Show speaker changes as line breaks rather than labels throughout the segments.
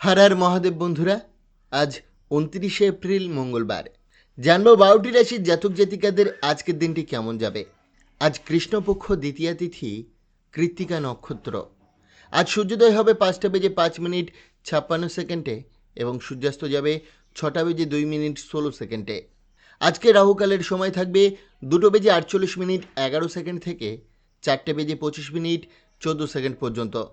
हर हर महादेव बंधुरा आज 29 एप्रिल मंगलवार जानबो 12टी राशिर जातक जातिकादेर आजकेर दिनटी केमन जाबे। आज कृष्णपक्ष द्वितीया तिथि कृत्तिका नक्षत्र। आज सूर्योदय होबे 5टा बेजे 5 मिनिट 56 सेकेंडे एवं सूर्यास्त जाबे 6टा बेजे 2 मिनिट 16 सेकेंडे। आजके राहुकालेर समय थाकबे 2टा बेजे 48 मिनिट 11 सेकेंड থেকে 4টা বেজে 25 মিনিট 14 সেকেন্ড পর্যন্ত।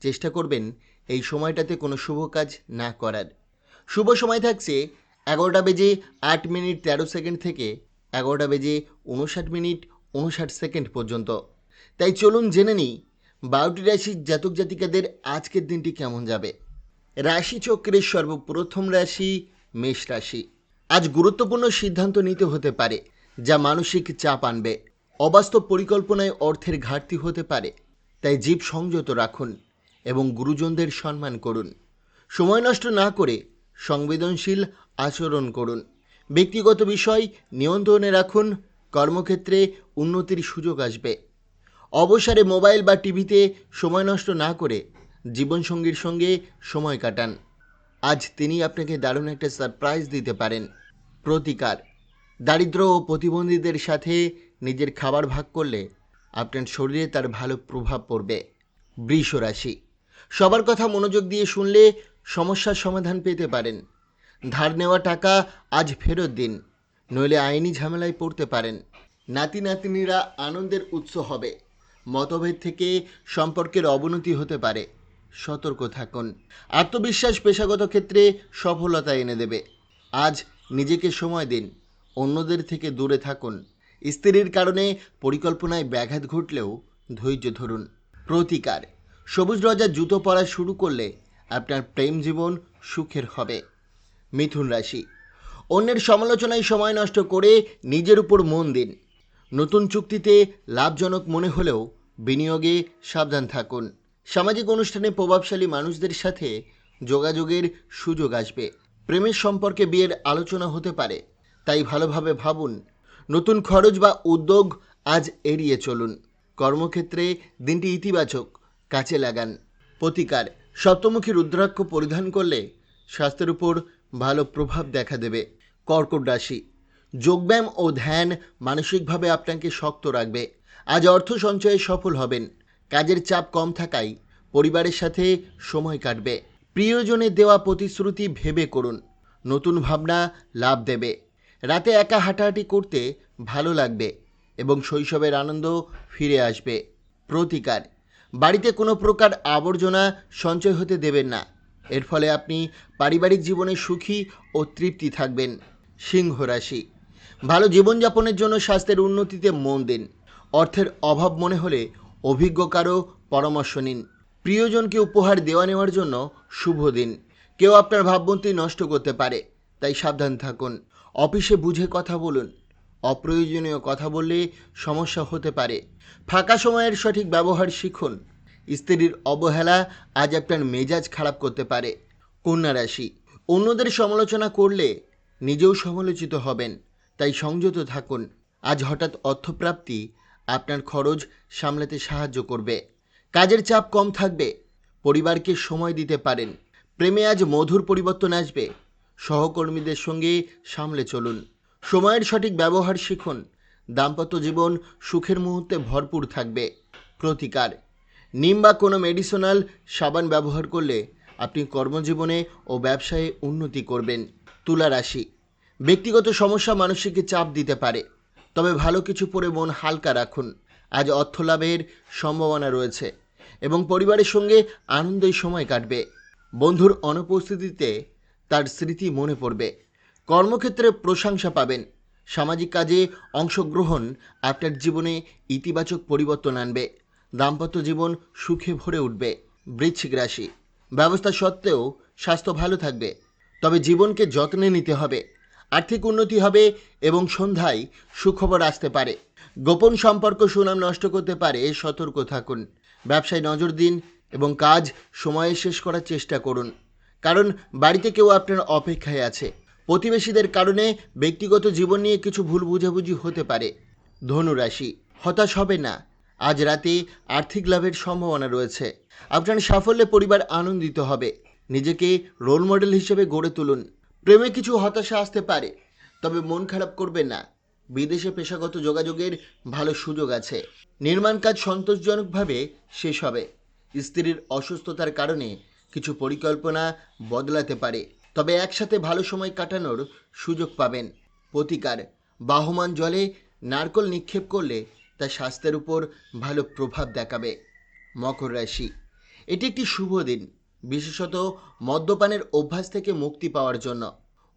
চেষ্টা করবেন এই সময়টাতে কোনো শুভ কাজ না করার। শুভ সময় থাকছে 11টা বেজে 8 মিনিট 13 সেকেন্ড থেকে 11টা বেজে 59 মিনিট 59 সেকেন্ড পর্যন্ত। তাই চলুন জেনে নিই 12টি রাশির জাতক জাতিকাদের আজকের দিনটি কেমন যাবে। রাশিচক্রের সর্বপ্রথম রাশি মেষ রাশি। আজ গুরুত্বপূর্ণ সিদ্ধান্ত নিতে হতে পারে যা মানসিক চাপ আনবে। অবাস্তব পরিকল্পনায় অর্থের ঘাটতি হতে পারে, তাই জীব সংযত রাখুন এবং গুরুজনদের সম্মান করুন। সময় নষ্ট না করে সংবেদনশীল আচরণ করুন। ব্যক্তিগত বিষয় নিয়ন্ত্রণে রাখুন। কর্মক্ষেত্রে উন্নতির সুযোগ আসবে। অবসরে মোবাইল বা টিভিতে সময় নষ্ট না করে জীবনসঙ্গীর সঙ্গে সময় কাটান। আজ তিনি আপনাকে দারুণ একটা সারপ্রাইজ দিতে পারেন। প্রতিকার, দারিদ্র ও প্রতিবন্ধীদের সাথে নিজের খাবার ভাগ করলে আপনার শরীরে তার ভালো প্রভাব পড়বে। বৃষ রাশি। সবার কথা মনোযোগ দিয়ে শুনলে সমস্যার সমাধান পেতে পারেন। ধার নেওয়া টাকা আজ ফেরত দিন, নইলে আইনি ঝামেলায় পড়তে পারেন। নাতি নাতনিরা আনন্দের উৎস হবে। মতভেদ থেকে সম্পর্কের অবনতি হতে পারে, সতর্ক থাকুন। আত্মবিশ্বাস পেশাগত ক্ষেত্রে সফলতা এনে দেবে। আজ নিজেকে সময় দিন, অন্যদের থেকে দূরে থাকুন। স্ত্রীর কারণে পরিকল্পনায় ব্যাঘাত ঘটলেও ধৈর্য ধরুন। প্রতিকার, সবুজ রজার জুতো পরা শুরু করলে আপনার প্রেম জীবন সুখের হবে। মিথুন রাশি। অন্যের সমালোচনায় সময় নষ্ট করে নিজের উপর মন দিন। নতুন চুক্তিতে লাভজনক মনে হলেও বিনিয়োগে সাবধান থাকুন। সামাজিক অনুষ্ঠানে প্রভাবশালী মানুষদের সাথে যোগাযোগের সুযোগ আসবে। প্রেমের সম্পর্কে বিয়ের আলোচনা হতে পারে, তাই ভালোভাবে ভাবুন। নতুন খরচ বা উদ্যোগ আজ এড়িয়ে চলুন। কর্মক্ষেত্রে দিনটি ইতিবাচক, কাজে লাগান। প্রতিকার, সপ্তমুখী রুদ্রাক্ষ পরিধান করলে স্বাস্থ্যের উপর ভালো প্রভাব দেখা দেবে। কর্কট রাশি। যোগব্যায়াম ও ধ্যান মানসিকভাবে আপনাকে শক্ত রাখবে। আজ অর্থ সঞ্চয়ে সফল হবেন। কাজের চাপ কম থাকায় পরিবারের সাথে সময় কাটবে। প্রিয়জনের দেওয়া প্রতিশ্রুতি ভেবে করুন, নতুন ভাবনা লাভ দেবে। রাতে একা হাঁটাহাঁটি করতে ভালো লাগবে এবং শৈশবের আনন্দ ফিরে আসবে। প্রতিকার, বাড়িতে কোনো প্রকার আবর্জনা সঞ্চয় হতে দেবেন না। এর ফলে আপনি পারিবারিক জীবনে সুখী ও তৃপ্তি থাকবেন। সিংহ রাশি। ভালো জীবনযাপনের জন্য স্বাস্থ্যের উন্নতিতে মন দিন। অর্থের অভাব মনে হলে অভিজ্ঞ কারো পরামর্শ নিন। প্রিয়জনকে উপহার দেওয়া নেওয়ার জন্য শুভ দিন। কেউ আপনার ভাবমূর্তি নষ্ট করতে পারে, তাই সাবধান থাকুন। অফিসে বুঝে কথা বলুন। অপ্রয়োজনীয় কথা বললে সমস্যা হতে পারে। ফাঁকা সময়ের সঠিক ব্যবহার শিখুন। স্ত্রীর অবহেলা আজ আপনার মেজাজ খারাপ করতে পারে। কন্যা রাশি। অন্যদের সমালোচনা করলে নিজেও সমালোচিত হবেন, তাই সংযত থাকুন। আজ হঠাৎ অর্থপ্রাপ্তি আপনার খরচ সামলাতে সাহায্য করবে। কাজের চাপ কম থাকবে। পরিবারকে সময় দিতে পারেন। প্রেমে আজ মধুর পরিবর্তন আসবে। সহকর্মীদের সঙ্গে সামলে চলুন। সময়ের সঠিক ব্যবহার শিখুন। দাম্পত্য জীবন সুখের মুহূর্তে ভরপুর থাকবে। প্রতিকার, নিম বা কোনো মেডিসিনাল সাবান ব্যবহার করলে আপনি কর্মজীবনে ও ব্যবসায়ে উন্নতি করবেন। তুলা রাশি। ব্যক্তিগত সমস্যা মানসিক চাপ দিতে পারে, তবে ভালো কিছু পরে মন হালকা রাখুন। আজ অর্থ লাভের সম্ভাবনা রয়েছে এবং পরিবারের সঙ্গে আনন্দই সময় কাটবে। বন্ধুর অনুপস্থিতিতে তার স্মৃতি মনে পড়বে। কর্মক্ষেত্রে প্রশংসা পাবেন। সামাজিক কাজে অংশগ্রহণ আপনার জীবনে ইতিবাচক পরিবর্তন আনবে। দাম্পত্য জীবন সুখে ভরে উঠবে। বৃশ্চিক রাশি। ব্যবস্থা সত্ত্বেও স্বাস্থ্য ভালো থাকবে, তবে জীবনকে যত্নে নিতে হবে। আর্থিক উন্নতি হবে এবং সন্ধ্যায় সুখবর আসতে পারে। গোপন সম্পর্ক সুনাম নষ্ট করতে পারে, সতর্ক থাকুন। ব্যবসায় নজর দিন এবং কাজ সময়ে শেষ করার চেষ্টা করুন, কারণ বাড়িতে কেউ আপনার অপেক্ষায় আছে। প্রতিবেশীদের কারণে ব্যক্তিগত জীবন নিয়ে কিছু ভুল বোঝাবুঝি হতে পারে। ধনু রাশি। হতাশ হবে না। আজ রাতে আর্থিক লাভের সম্ভাবনা রয়েছে। আপনার সাফল্যে পরিবার আনন্দিত হবে। নিজেকে রোল মডেল হিসেবে গড়ে তুলুন। প্রেমে কিছু হতাশা আসতে পারে, তবে মন খারাপ করবেন না। বিদেশে পেশাগত যোগাযোগের ভালো সুযোগ আছে। নির্মাণ কাজ সন্তোষজনকভাবে শেষ হবে। স্ত্রীর অসুস্থতার কারণে কিছু পরিকল্পনা বদলাতে পারে, তবে একসাথে ভালো সময় কাটানোর সুযোগ পাবেন। প্রতিকার: বাহমান জলে নারকেল নিক্ষেপ করলে তা স্বাস্থ্যের উপর ভালো প্রভাব দেখাবে। মকর রাশি, এটি একটি শুভ দিন, বিশেষত মদ্যপানের অভ্যাস থেকে মুক্তি পাওয়ার জন্য।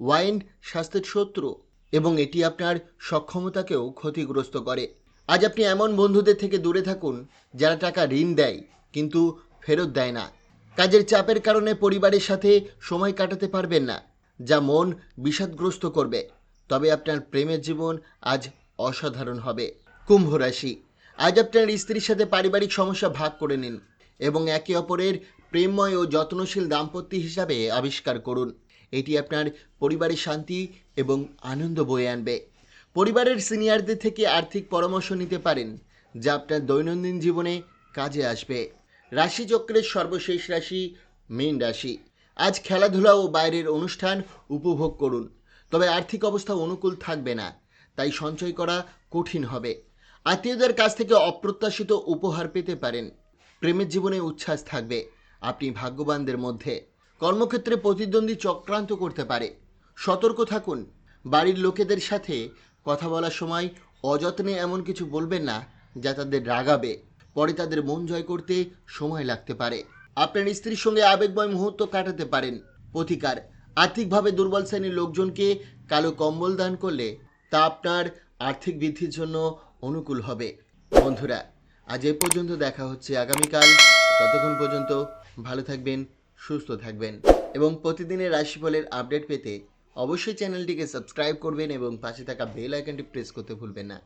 ওয়াইন স্বাস্থ্যের শত্রু এবং এটি আপনার সক্ষমতাকেও ক্ষতিগ্রস্ত করে। আজ আপনি এমন বন্ধুদের থেকে দূরে থাকুন যারা টাকা ঋণ দেয় কিন্তু ফেরত দেয় না। কাজের চাপের কারণে পরিবারের সাথে সময় কাটাতে পারবেন না, যা মন বিষাদগ্রস্ত করবে। তবে আপনার প্রেমের জীবন আজ অসাধারণ হবে। কুম্ভ রাশি, আজ আপনার স্ত্রীর সাথে পারিবারিক সমস্যা ভাগ করে নিন এবং একে অপরের প্রেমময় ও যত্নশীল দাম্পত্য হিসাবে আবিষ্কার করুন। এটি আপনার পরিবারের শান্তি এবং আনন্দ বয়ে আনবে। পরিবারের সিনিয়রদের থেকে আর্থিক পরামর্শ নিতে পারেন, যা আপনার দৈনন্দিন জীবনে কাজে আসবে। রাশিচক্রের সর্বশেষ রাশি মীন রাশি। আজ খেলাধুলা ও বাইরের অনুষ্ঠান উপভোগ করুন, তবে আর্থিক অবস্থা অনুকূল থাকবে না, তাই সঞ্চয় করা কঠিন হবে। আত্মীয়দের কাছ থেকে অপ্রত্যাশিত উপহার পেতে পারেন। প্রেমের জীবনে উচ্ছ্বাস থাকবে, আপনি ভাগ্যবানদের মধ্যে। কর্মক্ষেত্রে প্রতিদ্বন্দ্বী চক্রান্ত করতে পারে, সতর্ক থাকুন। বাড়ির লোকেদের সাথে কথা বলার সময় অযত্নে এমন কিছু বলবেন না যা তাদের রাগাবে, পরে তাদের মন জয় করতে সময় লাগতে পারে। আপনার স্ত্রীর সঙ্গে আবেগময় মুহূর্ত কাটাতে পারেন। প্রতিকার: আর্থিকভাবে দুর্বল শ্রেণীর লোকজনকে কালো কম্বল দান করলে তা আপনার আর্থিক বৃদ্ধির জন্য অনুকূল হবে। বন্ধুরা, আজ এ পর্যন্ত, দেখা হচ্ছে আগামীকাল। ততক্ষণ পর্যন্ত ভালো থাকবেন, সুস্থ থাকবেন এবং প্রতিদিনের রাশিফলের আপডেট পেতে অবশ্যই চ্যানেলটিকে সাবস্ক্রাইব করবেন এবং পাশে থাকা বেল আইকনটি প্রেস করতে ভুলবেন না।